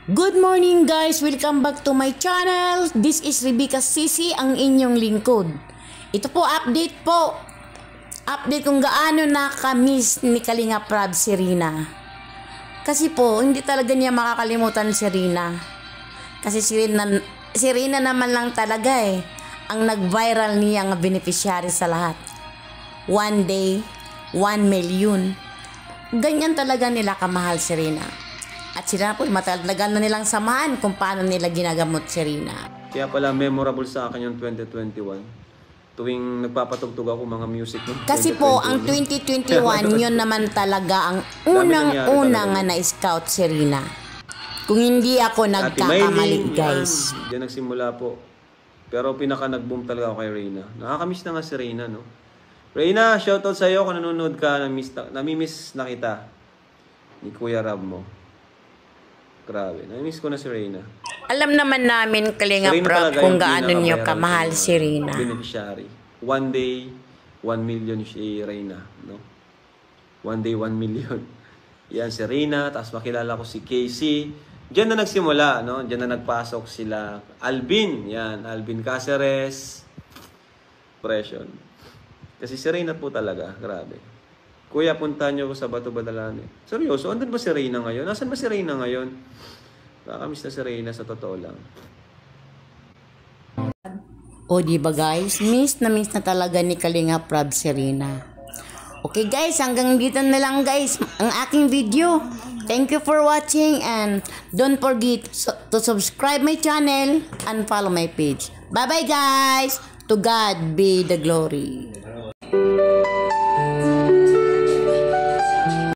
Good morning guys! Welcome back to my channel. This is Rebecca Sisi, ang inyong lingkod. Ito po, update po. Update kung gaano nakamiss ni Kalinga Prab si Rina. Kasi po, hindi talaga niya makakalimutan si Rina. Kasi si Rina naman lang talaga ang nag-viral niyang beneficiary sa lahat. One day, 1 million. Ganyan talaga nila kamahal si Rina. At sila po, matalagan na nilang samahan kung paano nila ginagamot si Rina. Kaya pala memorable sa akin yung 2021. Tuwing nagpapatugtog ako mga music. Kasi po, ang 2021, yun naman talaga ang unang-una nga na-scout si Rina. Kung hindi ako nagkakamali, guys. Diyan nagsimula po. Pero pinaka nag-boom talaga ako kay Rina. Nakakamiss na nga si Rina, no? Rina, shoutout sa'yo kung nanonood ka. Namimiss na kita. Ni Kuya Rab mo. Grabe, namimiss ko na si Rina. Alam naman namin, Kalinga Prab, kung gaano niyo kamahal si Rina. Beneficiary. One day, 1 million si Rina. No? One day, 1 million. Yan si Rina, tapos makilala ko si Casey. Diyan na nagsimula, no? Diyan na nagpasok sila. Alvin, yan. Alvin Caceres. Presyon. Kasi si Rina po talaga, grabe. Kuya, punta niyo ko sa Bato Badalane. Seryoso, andun ba si Reyna ngayon? Nasaan ba si Reyna ngayon? Nakakamiss na si Reyna sa totoo lang. O diba guys, miss na talaga ni Kalinga Prab si Rina. Okay guys, hanggang dito na lang guys ang aking video. Thank you for watching and don't forget to subscribe my channel and follow my page. Bye bye guys! To God be the glory.